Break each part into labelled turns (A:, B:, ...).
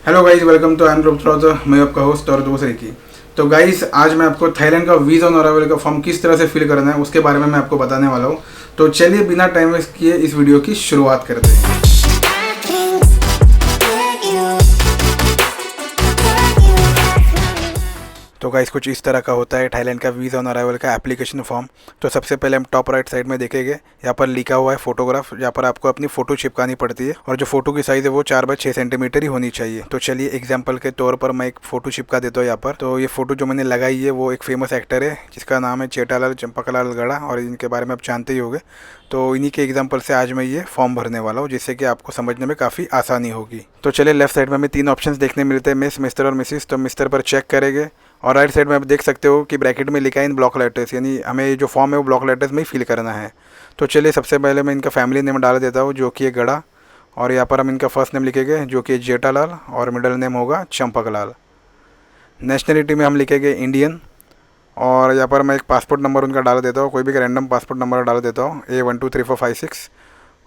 A: Hello guys, welcome to I am Roop, मैं आपका host और दूसरे की। तो गाइज आज मैं आपको थाईलैंड का वीज़ा ऑन अराइवल का फॉर्म किस तरह से फिल करना है उसके बारे में मैं आपको बताने वाला हूँ। तो चलिए बिना टाइम वेस्ट किए इस वीडियो की शुरुआत करते हैं। तो गाइस कुछ इस तरह का होता है थाईलैंड का वीज़ा ऑन अराइवल का एप्लीकेशन फॉर्म। तो सबसे पहले हम टॉप राइट साइड में देखेंगे, यहाँ पर लिखा हुआ है फोटोग्राफ, यहाँ पर आपको अपनी फ़ोटो चिपकानी पड़ती है और जो फोटो की साइज़ है वो 4x6 सेंटीमीटर ही होनी चाहिए। तो चलिए एग्जाम्पल के तौर पर मैं एक फ़ोटो चिपका देता हूँ यहाँ पर। तो ये फ़ोटो जो मैंने लगाई है वो एक फेमस एक्टर है जिसका नाम है चेटालाल चंपकलाल गड़ा, और इनके बारे में आप जानते ही होंगे। तो इन्हीं के एग्जाम्पल से आज मैं ये फॉर्म भरने वाला हूँ, जिससे कि आपको समझने में काफ़ी आसानी होगी। तो चलिए लेफ्ट साइड में हमें 3 ऑप्शंस देखने मिलते हैं, मिस, मिस्टर और मिसिस। तो मिस्टर पर चेक करेंगे और राइट साइड में आप देख सकते हो कि ब्रैकेट में लिखा है इन ब्लॉक लेटर्स, यानी हमें जो फॉर्म है वो ब्लॉक लेटर्स में ही फिल करना है। तो चलिए सबसे पहले मैं इनका फैमिली नेम डाल देता हूँ जो कि है गड़ा, और यहाँ पर हम इनका फर्स्ट नेम लिखेंगे जो कि जेठालाल और मिडिल नेम होगा चंपकलाल। नेशनलिटी में हम लिखेंगे इंडियन, और यहाँ पर मैं एक पासपोर्ट नंबर उनका डाल देता हूँ, कोई भी रैंडम पासपोर्ट नंबर डाल देता हूँ A123456,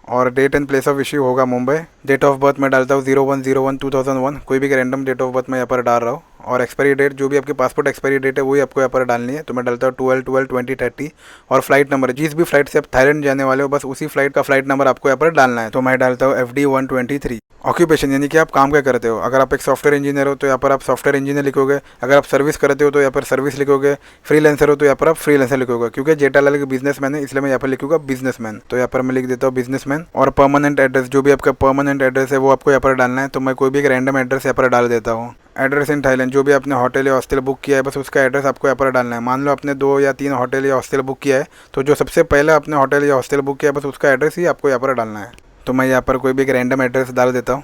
A: और date and place of issue होगा मुंबई। डेट ऑफ बर्थ मैं डालता हूँ 01/01/2001, कोई भी रैंडम डेट ऑफ बर्थ मैं यहाँ पर डाल रहा हूँ। और एक्सपायरी डेट जो भी आपके पासपोर्ट एक्सपायरी डेट है वही आपको यहाँ पर डालनी है। तो मैं डालता हूँ 12/12/2030, और फ्लाइट नंबर जिस भी फ्लाइट से आप थाईलैंड जाने वाले हो बस उसी फ्लाइट का फ्लाइट नंबर आपको यहाँ पर डालना है। तो मैं डालता हूँ FD123। ऑक्यूपेशन यानी कि आप काम क्या करते हो, अगर आप एक सॉफ्टवेयर इंजीनियर हो तो यहाँ पर आप सॉफ्टवेयर इंजीनियर लिखोगे, अगर आप सर्विस करते हो तो यहाँ पर सर्विस लिखोगे, फ्रीलांसर हो तो यहाँ पर आप फ्रीलांसर लिखोगे। क्योंकि जेठालाल के बिजनेसमैन है इसलिए मैं यहाँ पर लिखूंगा बिजनेसमैन, तो यहाँ पर मैं लिख देता हूँ बिजनेसमैन। और परमानेंट एड्रेस जो भी आपका परमानेंट एड्रेस है वो आपको यहाँ पर डालना है। तो मैं कोई भी एक रैंडम एड्रेस यहाँ पर डाल देता हूँ। एड्रेस इन थाईलैंड जो भी आपने होटल या हॉस्टल बुक किया है बस उसका एड्रेस आपको यहाँ पर डालना है। मान लो आपने 2 या 3 होटल या हॉस्टल बुक किया है तो जो सबसे पहले आपने होटल या हॉस्टल बुक किया है बस उसका एड्रेस ही आपको यहाँ पर डालना है। तो मैं यहाँ पर कोई भी एक रैंडम एड्रेस डाल देता हूँ।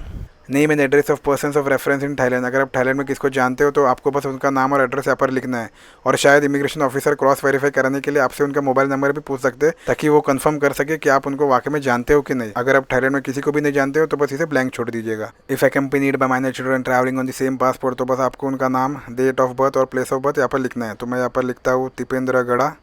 A: Name and address of persons of reference in Thailand, अगर आप थाईलैंड में किसको जानते हो तो आपको बस उनका नाम और एड्रेस यहाँ पर लिखना है। और शायद इमिग्रेशन ऑफिसर क्रॉस वेरीफाई कराने के लिए आपसे उनका मोबाइल नंबर भी पूछ सकते हैं ताकि वो कंफर्म कर सके कि आप उनको वाकई में जानते हो कि नहीं। अगर आप थाईलैंड में किसी को भी नहीं जानते हो तो बस इसे ब्लैंक छोड़ दीजिएगा। If accompanied by minor children travelling on the same passport, तो बस आपको उनका नाम, डेट ऑफ बर्थ और प्लेस ऑफ बर्थ यहाँ पर लिखना है। तो मैं यहाँ पर लिखता हूँ दीपेंद्र गड़ा,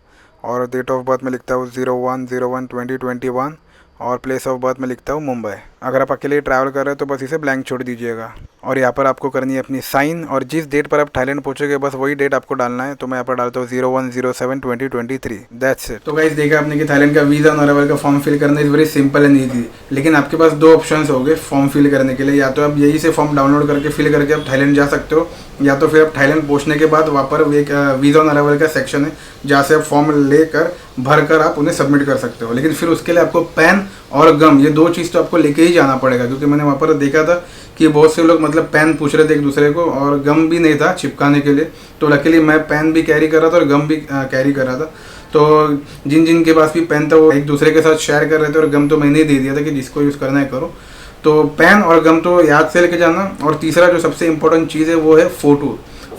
A: और डेट ऑफ बर्थ में लिखता हूँ 01/01/2021, और प्लेस ऑफ बर्थ में लिखता हूँ मुंबई। अगर आप अकेले ट्रैवल कर रहे हो तो बस इसे ब्लैंक छोड़ दीजिएगा। और यहाँ पर आपको करनी है अपनी साइन, और जिस डेट पर आप थाईलैंड पहुँचोगे बस वही डेट आपको डालना है। तो मैं यहाँ पर डालता हूँ 01/07/2023। That's it. तो गाइस देखा आपने कि थाईलैंड का वीज़ा ऑन अराइवल का फॉर्म फिल करना is very simple and easy. लेकिन आपके पास 2 ऑप्शंस हो गए फॉर्म फिल करने के लिए, या तो आप यही से फॉर्म डाउनलोड करके फिल करके आप थाईलैंड जा सकते हो, या तो फिर आप थाईलैंड पहुँचने के बाद वहाँ पर एक वीज़ा ऑन अराइवल का सेक्शन है जहाँ से आप फॉर्म लेकर भरकर आप उन्हें सबमिट कर सकते हो। लेकिन फिर उसके लिए आपको पैन और गम, ये 2 चीज़ तो आपको लेके ही जाना पड़ेगा, क्योंकि मैंने वहाँ पर देखा था कि बहुत से लोग मतलब पेन पूछ रहे थे एक दूसरे को और गम भी नहीं था चिपकाने के लिए। तो लकीली मैं पेन भी कैरी कर रहा था और गम भी कैरी कर रहा था। तो जिन जिन के पास भी पेन था वो एक दूसरे के साथ शेयर कर रहे थे, और गम तो मैंने ही दे दिया था कि जिसको यूज़ करना है करो। तो पेन और गम तो याद से लेके जाना। और तीसरा जो सबसे इम्पोर्टेंट चीज़ है वो है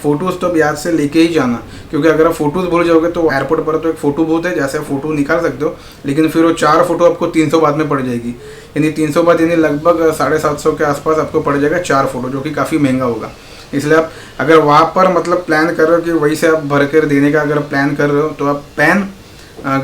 A: फ़ोटोज़ तो अब याद से लेके ही जाना, क्योंकि अगर आप फ़ोटोज़ भूल जाओगे तो एयरपोर्ट पर तो एक फ़ोटो बूथ है जैसे आप फ़ोटो निकाल सकते हो, लेकिन फिर वो 4 फ़ोटो आपको 300 बात में पड़ जाएगी। यानी 300 बात यानी लगभग 750 के आसपास आपको पड़ जाएगा 4 फ़ोटो, जो कि काफ़ी महंगा होगा। इसलिए आप अगर वहाँ पर मतलब प्लान कर रहे हो कि वहीं से आप भर कर देने का अगर प्लान कर रहे हो तो आप पेन,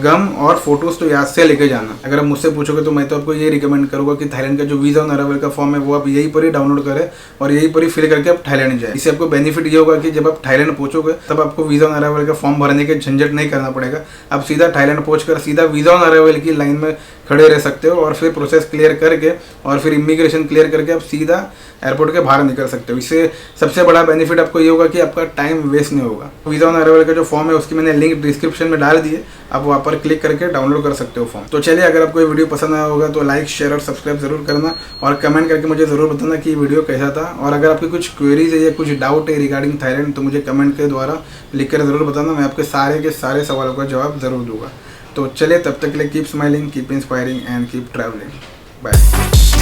A: गम और फोटोज़ तो याद से लेके जाना। अगर आप मुझसे पूछोगे तो मैं तो आपको ये रिकमेंड करूँगा कि थाईलैंड का जो वीज़ा ऑन अराइवल का फॉर्म है वो आप यहीं पर ही डाउनलोड करें और यहीं पर ही फिल करके आप थाईलैंड जाए। इससे आपको बेनिफिट ये होगा कि जब आप थाईलैंड पहुँचोगे तब आपको वीज़ा ऑन अराइवल का फॉर्म भरने के झंझट नहीं करना पड़ेगा। आप सीधा थाईलैंड पहुँचकर सीधा वीज़ा ऑन अराइवल की लाइन में खड़े रह सकते हो, और फिर प्रोसेस क्लियर करके और फिर इमिग्रेशन क्लियर करके आप सीधा एयरपोर्ट के बाहर निकल सकते हो। इससे सबसे बड़ा बेनिफिट आपको ये होगा कि आपका टाइम वेस्ट नहीं होगा। वीज़ा ऑन अराइवल का जो फॉर्म है उसकी मैंने लिंक डिस्क्रिप्शन में डाल दी है, आप वहाँ पर क्लिक करके डाउनलोड कर सकते हो फॉर्म। तो चलिए, अगर आपको ये वीडियो पसंद आया होगा तो लाइक, शेयर और सब्सक्राइब जरूर करना, और कमेंट करके मुझे ज़रूर बताना कि ये वीडियो कैसा था। और अगर आपकी कुछ क्वेरीज है या कुछ डाउट है रिगार्डिंग थाईलैंड तो मुझे कमेंट के द्वारा लिख कर ज़रूर बताना, मैं आपके सारे के सारे सवालों का जवाब ज़रूर दूंगा। तो चलिए, तब तक के लिए keep smiling, keep inspiring and keep travelling. Bye.